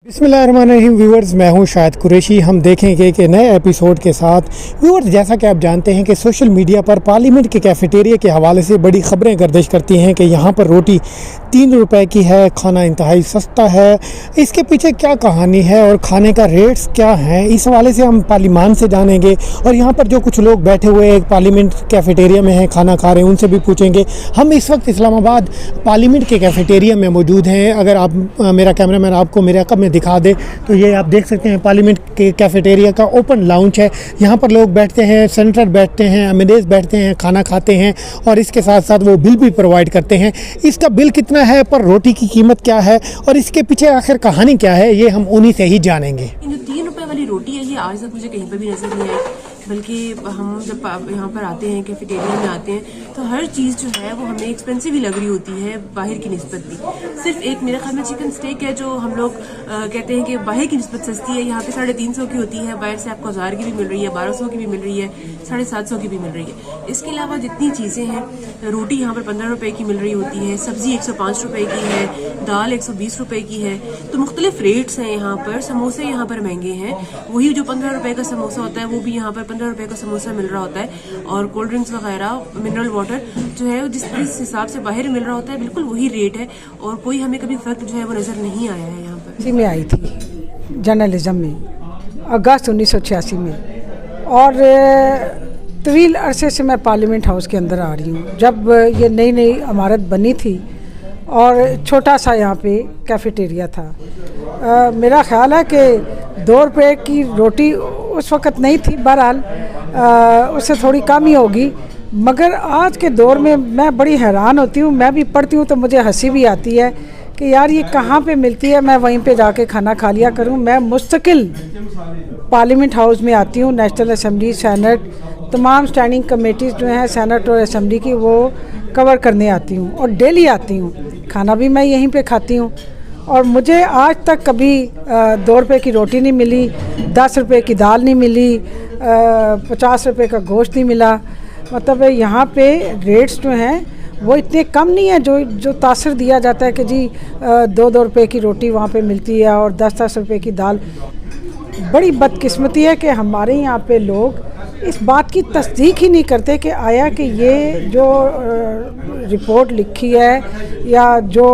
बिस्मिल्लाहिर्रहमानिर्रहीम व्यूअर्स, मैं हूं शाहिद कुरैशी। हम देखेंगे कि नए एपिसोड के साथ व्यूअर्स, जैसा कि आप जानते हैं कि सोशल मीडिया पर पार्लियामेंट के कैफेटेरिया के हवाले से बड़ी ख़बरें गर्दिश करती हैं कि यहाँ पर रोटी 3 रुपए की है, खाना इंतहाई सस्ता है। इसके पीछे क्या कहानी है और खाने का रेट्स क्या हैं, इस हवाले से हम पार्लिमान से जानेंगे। और यहाँ पर जो कुछ लोग बैठे हुए एक पार्लियामेंट कैफेटेरिया में हैं, खाना खा रहे हैं, उनसे भी पूछेंगे। हम इस वक्त इस्लामाबाद पार्लियामेंट के कैफेटेरिया में मौजूद हैं। अगर आप मेरा कैमरामैन आपको मेरे अक़ब में दिखा दे तो ये आप देख सकते हैं पार्लियामेंट के कैफेटेरिया का ओपन लाउंज है। यहाँ पर लोग बैठते हैं, सेनेटर बैठते हैं, एमएलएज बैठते हैं, खाना खाते हैं और इसके साथ साथ वो बिल भी प्रोवाइड करते हैं। इसका बिल कितना है, पर रोटी की कीमत क्या है और इसके पीछे आखिर कहानी क्या है, ये हम उन्हीं से ही जानेंगे। जो 3 रुपए वाली रोटी है, ये आज तक मुझे कहीं पर भी नजर नहीं आई। बल्कि हम जब यहाँ पर आते हैं, कैफेटेरिया में आते हैं, तो हर चीज़ जो है वो हमें एक्सपेंसिव ही लग रही होती है बाहर की निस्बत भी। सिर्फ एक मेरे ख्याल में चिकन स्टेक है जो हम लोग कहते हैं कि बाहर की निस्बत सस्ती है, यहाँ पे 350 की होती है। बाहर से आपको 1000 की भी मिल रही है, 1200 की भी मिल रही है, 750 की भी मिल रही है। इसके अलावा जितनी चीज़ें हैं, रोटी यहाँ पर 15 रुपए की मिल रही होती है, सब्जी 105 रुपए की है, दाल 120 रुपए की है। तो मुख्तलिफ रेट्स हैं यहाँ पर। समोसे यहाँ पर महंगे हैं, वही जो 15 रुपए का समोसा होता है वो भी यहाँ पर 15 रुपए का समोसा मिल रहा होता है। और कोल्ड ड्रिंक्स वगैरह, मिनरल वाटर जो है जिस हिसाब से बाहर मिल रहा होता है, बिल्कुल वही रेट है। और कोई हमें कभी फर्क जो है वो नजर नहीं आया है यहाँ पर। जी, मैं आई थी जर्नलिज्म में अगस्त 1986 में, और तवील अरसे से मैं पार्लियामेंट हाउस के अंदर आ रही हूँ। जब ये नई नई इमारत बनी थी और छोटा सा यहाँ पे कैफेटेरिया था। मेरा ख्याल है कि 2 रुपये की रोटी उस वक़्त नहीं थी, बहरहाल उससे थोड़ी कम ही होगी। मगर आज के दौर में मैं बड़ी हैरान होती हूँ। मैं भी पढ़ती हूँ तो मुझे हंसी भी आती है कि यार ये कहाँ पे मिलती है, मैं वहीं पे जाके खाना खा लिया करूँ। मैं मुस्तकिल पार्लियामेंट हाउस में आती हूँ, नेशनल असम्बली, सेनेट, तमाम स्टैंडिंग कमेटीज़ जो हैं सेनेट और असम्बली की, वो कवर करने आती हूँ और डेली आती हूँ। खाना भी मैं यहीं पे खाती हूँ और मुझे आज तक कभी 2 रुपये की रोटी नहीं मिली, 10 रुपये की दाल नहीं मिली, 50 रुपये का गोश्त नहीं मिला। मतलब यहाँ पे रेट्स जो हैं वो इतने कम नहीं है जो तासर दिया जाता है कि जी 2-2 रुपये की रोटी वहाँ पे मिलती है और 10-10 रुपये की दाल। बड़ी बदकिस्मती है कि हमारे यहाँ पे लोग इस बात की तस्दीक ही नहीं करते कि आया कि ये जो रिपोर्ट लिखी है या जो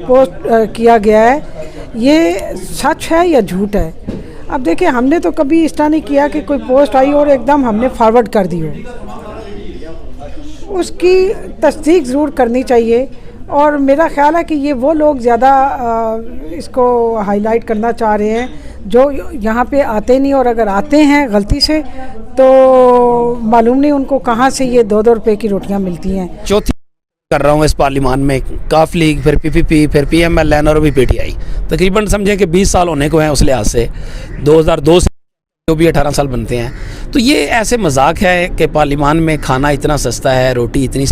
पोस्ट किया गया है, ये सच है या झूठ है। अब देखिए, हमने तो कभी इस तरह नहीं किया कि कोई पोस्ट आई और एकदम हमने फॉरवर्ड कर दी हो। उसकी तस्दीक ज़रूर करनी चाहिए। और मेरा ख्याल है कि ये वो लोग ज़्यादा इसको हाईलाइट करना चाह रहे हैं जो यहाँ पे आते नहीं, और अगर आते हैं गलती से तो मालूम नहीं उनको कहाँ से ये 2-2 रुपये की रोटियाँ मिलती हैं। चौथी कर रहा हूँ इस पार्लियामान में, काफ लीग, फिर पीपीपी, फिर पीएमएल और अभी पीटीआई। तकरीबन समझें कि 20 साल होने को हैं उस लिहाज से। 2002 से जो भी 18 साल बनते हैं, तो ये ऐसे मजाक है कि पार्लियामान में खाना इतना सस्ता है, रोटी इतनी।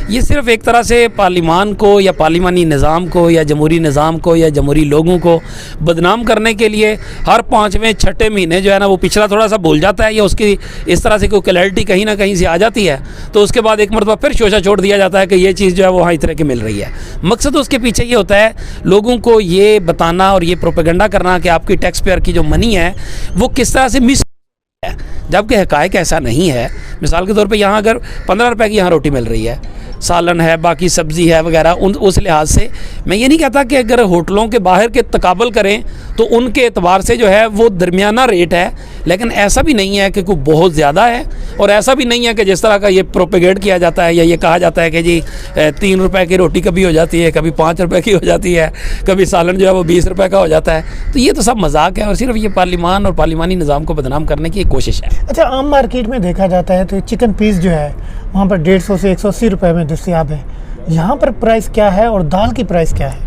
ये सिर्फ एक तरह से पार्लियामान को या पार्लियामानी निज़ाम को या जमहूरी निज़ाम को या जमहूरी लोगों को बदनाम करने के लिए हर 5वें-6ठे महीने जो है ना, वो पिछला थोड़ा सा भूल जाता है या उसकी इस तरह से कोई क्लैरिटी कहीं ना कहीं से आ जाती है, तो उसके बाद एक मरतबा फिर शोशा छोड़ दिया जाता है कि ये चीज़ जो है वो हाँ इस तरह की मिल रही है। मकसद उसके पीछे ये होता है लोगों को ये बताना और ये प्रोपेगेंडा करना कि आपकी टैक्स पेयर की जो मनी है वो किस तरह से मिस है, जबकि हक़ाइक़ ऐसा नहीं है। मिसाल के तौर पे यहाँ अगर 15 रुपए की यहाँ रोटी मिल रही है, सालन है, बाकी सब्ज़ी है वगैरह, उस लिहाज से मैं ये नहीं कहता कि अगर होटलों के बाहर के तकाबल करें तो उनके एतबार से जो है वो दरमियाना रेट है, लेकिन ऐसा भी नहीं है कि कोई बहुत ज़्यादा है और ऐसा भी नहीं है कि जिस तरह का ये प्रोपेगेट किया जाता है या ये कहा जाता है कि जी 3 रुपए की रोटी कभी हो जाती है, कभी 5 रुपए की हो जाती है, कभी सालन जो है वो 20 रुपए का हो जाता है। तो ये तो सब मजाक है और सिर्फ ये पार्लियामान और पार्लियामानी निज़ाम को बदनाम करने की एक कोशिश है। अच्छा, आम मार्केट में देखा जाता है तो चिकन पीस जो है वहाँ पर 150 से 180 रुपये में दस्तयाब है। यहाँ पर प्राइस क्या है और दाल की प्राइस क्या है?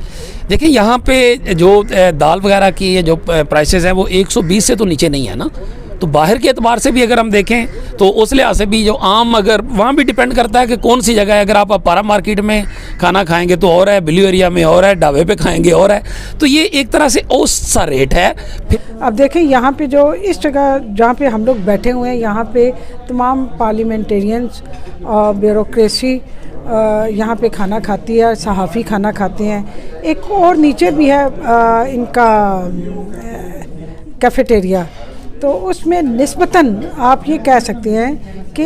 देखिए, यहाँ पे जो दाल वगैरह की जो प्राइसेस हैं वो 120 से तो नीचे नहीं है ना। तो बाहर के एतबार से भी अगर हम देखें तो उस लिहाज से भी जो आम, अगर वहाँ भी डिपेंड करता है कि कौन सी जगह है। अगर आप अपारा मार्केट में खाना खाएंगे तो और है, ब्लू एरिया में और है, ढाबे पे खाएंगे और है। तो ये एक तरह से औसत सा रेट है। अब देखें, यहाँ पे जो इस जगह जहाँ पे हम लोग बैठे हुए हैं, यहाँ पे तमाम पार्लियामेंटेरियंस और ब्यूरोक्रेसी यहाँ पे खाना खाती है, सहाफ़ी खाना खाते हैं। एक और नीचे भी है इनका कैफ़ेटेरिया, तो उसमें निस्बतन आप ये कह सकते हैं कि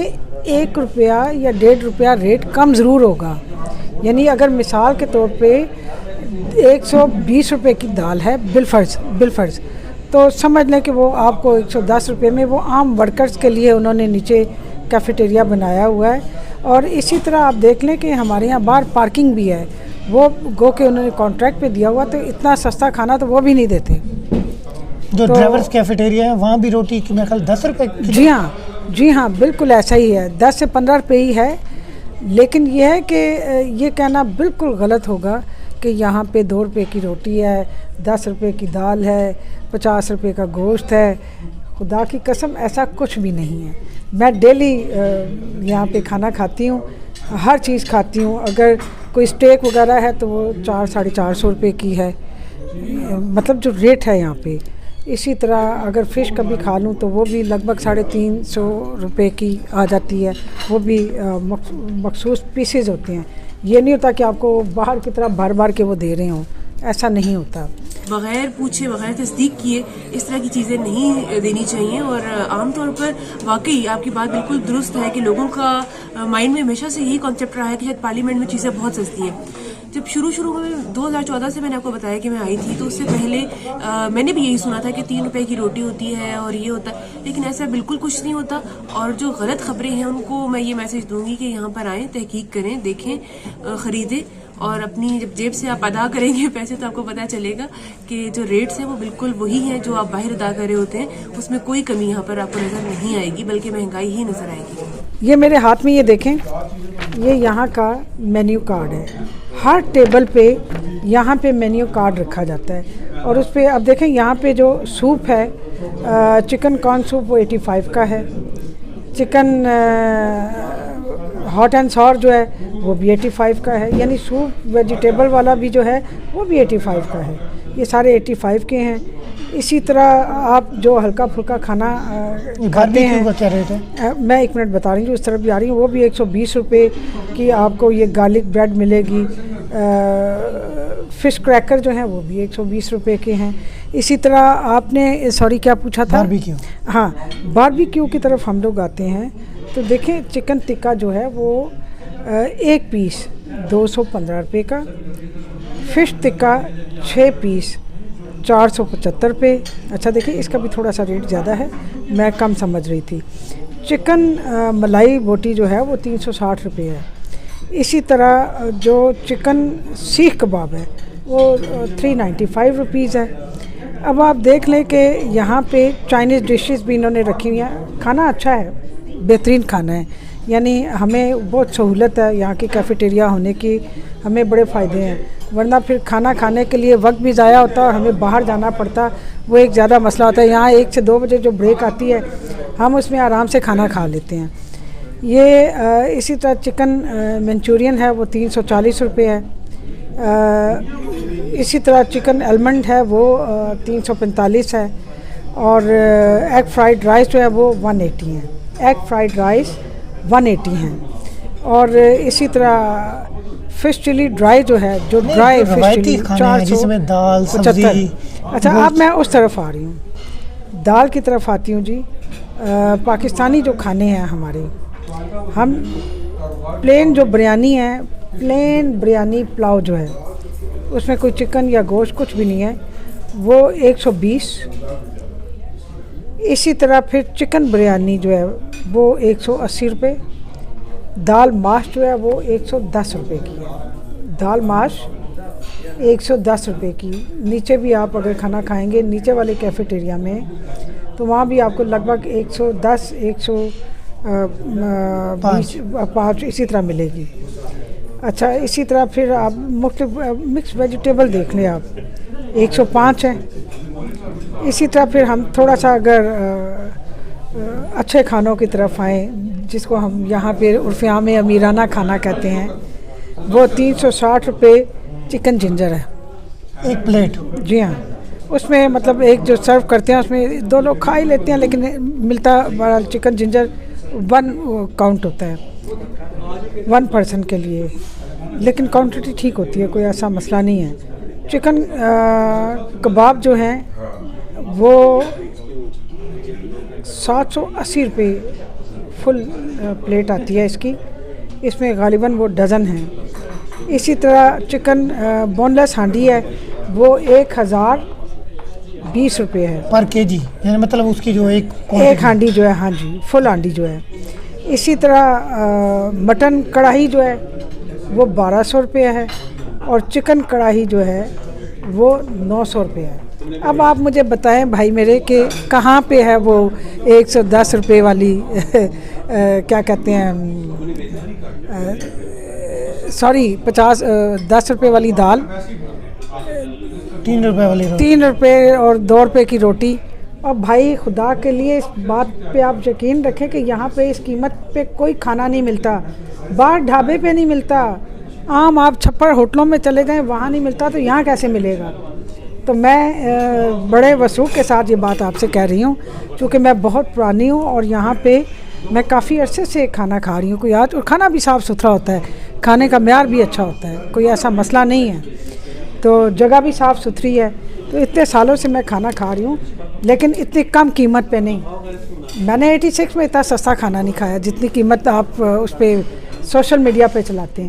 1 रुपया या 1.5 रुपया रेट कम ज़रूर होगा। यानी अगर मिसाल के तौर पे 120 रुपये की दाल है बिलफर्ज, तो समझ लें कि वो आपको 110 रुपये में, वो आम वर्कर्स के लिए उन्होंने नीचे कैफ़ेटेरिया बनाया हुआ है। और इसी तरह आप देख लें कि हमारे यहाँ बाहर पार्किंग भी है, वो गो के उन्होंने कॉन्ट्रैक्ट पे दिया हुआ, तो इतना सस्ता खाना तो वो भी नहीं देते। जो ड्राइवर्स कैफेटेरिया है वहाँ भी रोटी की मेरे ख्याल 10 रुपये। जी हाँ, बिल्कुल ऐसा ही है, 10 से 15 रुपये ही है। लेकिन ये है कि ये कहना बिल्कुल गलत होगा कि यहाँ पे 2 रुपये की रोटी है, 10 रुपये की दाल है, 50 रुपये का गोश्त है। खुदा की कसम ऐसा कुछ भी नहीं है। मैं डेली यहाँ पे खाना खाती हूँ, हर चीज़ खाती हूँ। अगर कोई स्टेक वगैरह है तो वो 400-450 रुपये की है, मतलब जो रेट है यहाँ पे। इसी तरह अगर फ़िश कभी खा लूँ तो वो भी लगभग 350 रुपये की आ जाती है। वो भी मखसूस पीसेज होते हैं। ये नहीं होता कि आपको बाहर की तरह भर भर के वो दे रहे हों, ऐसा नहीं होता। बग़ैर पूछे, बग़ैर तस्दीक किए इस तरह की चीज़ें नहीं देनी चाहिए। और आमतौर पर वाकई आपकी बात बिल्कुल दुरुस्त है कि लोगों का माइंड में हमेशा से यही कॉन्सेप्ट रहा है कि शायद पार्लियामेंट में चीज़ें बहुत सस्ती हैं। जब शुरू में 2014 से मैंने आपको बताया कि मैं आई थी, तो उससे पहले मैंने भी यही सुना था कि 3 रुपए की रोटी होती है और ये होता है, लेकिन ऐसा बिल्कुल कुछ नहीं होता। और जो गलत खबरें हैं उनको मैं ये मैसेज दूंगी कि यहाँ पर आएँ, तहकीक करें, देखें, ख़रीदें, और अपनी जब जेब से आप अदा करेंगे पैसे तो आपको पता चलेगा कि जो रेट्स हैं वो बिल्कुल वही हैं जो आप बाहर अदा कर रहे होते हैं। उसमें कोई कमी यहाँ पर आपको नज़र नहीं आएगी, बल्कि महंगाई ही नज़र आएगी। ये मेरे हाथ में ये देखें, ये यहाँ का मेन्यू कार्ड है। हर टेबल पे यहाँ पे मेन्यू कार्ड रखा जाता है और उस पर अब देखें, यहाँ पे जो सूप है, चिकन कॉर्न सूप, वो 85 का है। चिकन हॉट एंड सॉर जो है वो भी 85 का है। यानी सूप वेजिटेबल वाला भी जो है वो भी 85 का है। ये सारे 85 के हैं। इसी तरह आप जो हल्का फुल्का खाना खाते हैं, क्या रेट है? मैं 1 मिनट बता रही हूँ, इस तरफ भी आ रही हूँ। वो भी 120 रुपये की आपको ये गार्लिक ब्रेड मिलेगी। फ़िश क्रैकर जो हैं वो भी 120 रुपये के हैं। इसी तरह आपने सॉरी क्या पूछा था? बारबेक्यू। हाँ, बारबेक्यू की तरफ हम लोग आते हैं तो देखें, चिकन टिक्का जो है वो 1 पीस 215 रुपये का, फ़िश टिक्का 6 पीस 475 रुपये। अच्छा देखिए, इसका भी थोड़ा सा रेट ज़्यादा है, मैं कम समझ रही थी। चिकन मलाई बोटी जो है वो 360 रुपये है। इसी तरह जो चिकन सीख कबाब है वो 395 रुपीज़ है। अब आप देख लें कि यहाँ पे चाइनीज़ डिशेस भी इन्होंने रखी हुई हैं। खाना अच्छा है, बेहतरीन खाना है, यानी हमें बहुत सहूलत है यहाँ की कैफ़ेटेरिया होने की, हमें बड़े फ़ायदे हैं। वरना फिर खाना खाने के लिए वक्त भी ज़ाया होता और हमें बाहर जाना पड़ता, वो एक ज़्यादा मसला होता है। यहाँ 1 से 2 बजे जो ब्रेक आती है, हम उसमें आराम से खाना खा लेते हैं। ये इसी तरह चिकन मंचूरियन है वो 340 रुपये है। इसी तरह चिकन आलमंड है वो 345 है। और एग फ्राइड राइस जो है वो 180 है। एग फ्राइड राइस 180 हैं। और इसी तरह फ़िश चिली ड्राई जो है, जो ड्राई फ़िश चिली 475। अच्छा, अब मैं उस तरफ आ रही हूँ, दाल की तरफ आती हूँ जी। पाकिस्तानी जो खाने हैं हमारे, हम प्लेन जो बिरयानी है, प्लेन बिरयानी पुलाव जो है, उसमें कोई चिकन या गोश्त कुछ भी नहीं है, वो 120। इसी तरह फिर चिकन बिरयानी जो है वो 180 रुपये। दाल माश जो है वो 110 रुपये की है। दाल माश 110 रुपये की। नीचे भी आप अगर खाना खाएंगे नीचे वाले कैफ़ेटेरिया में, तो वहाँ भी आपको लगभग 110, 105 इसी तरह मिलेगी। अच्छा, इसी तरह फिर आप मिक्स वेजिटेबल देख लें आप, 105 है। इसी तरह फिर हम थोड़ा सा अगर अच्छे खानों की तरफ आएँ, जिसको हम यहाँ पे उर्फ़िया में अमीराना खाना कहते हैं, वो 360 रुपये चिकन जिंजर है, 1 प्लेट। जी हाँ, उसमें मतलब एक जो सर्व करते हैं उसमें 2 लोग खा ही लेते हैं, लेकिन मिलता बड़ा चिकन जिंजर 1 काउंट होता है। 1 पर्सन के लिए, लेकिन क्वांटिटी ठीक होती है, कोई ऐसा मसला नहीं है। चिकन कबाब जो हैं वो 780 रुपये फुल प्लेट आती है इसकी, इसमें गालिबन वो डज़न हैं। इसी तरह चिकन बोनलेस हांडी है वो 1020 रुपये है पर केजी, यानी मतलब उसकी जो एक हांडी जो है, हाँ जी, फुल हांडी जो है। इसी तरह मटन कढ़ाई जो है वो 1200 रुपये है और चिकन कढ़ाई जो है वो 900 रुपये है। अब आप मुझे बताएं भाई मेरे कि कहाँ पे है वो 110 रुपये वाली क्या कहते हैं, सॉरी 10 रुपये वाली दाल, 3 रुपये वाली 3 रुपये और 2 रुपये की रोटी। और भाई खुदा के लिए इस बात पे आप यकीन रखें कि यहाँ पे इस कीमत पे कोई खाना नहीं मिलता, बाहर ढाबे पे नहीं मिलता, आम आप छप्पर होटलों में चले गए वहाँ नहीं मिलता, तो यहाँ कैसे मिलेगा। तो मैं बड़े वसूख के साथ ये बात आपसे कह रही हूँ, क्योंकि मैं बहुत पुरानी हूँ और यहाँ पे मैं काफ़ी अरसे से खाना खा रही हूँ कोई आज, और खाना भी साफ़ सुथरा होता है, खाने का म्यार भी अच्छा होता है, कोई ऐसा मसला नहीं है, तो जगह भी साफ़ सुथरी है। तो इतने सालों से मैं खाना खा रही हूँ, लेकिन इतनी कम कीमत पे नहीं। मैंने 86 में इतना सस्ता खाना नहीं खाया जितनी कीमत आप उस पर सोशल मीडिया पे चलाते हैं।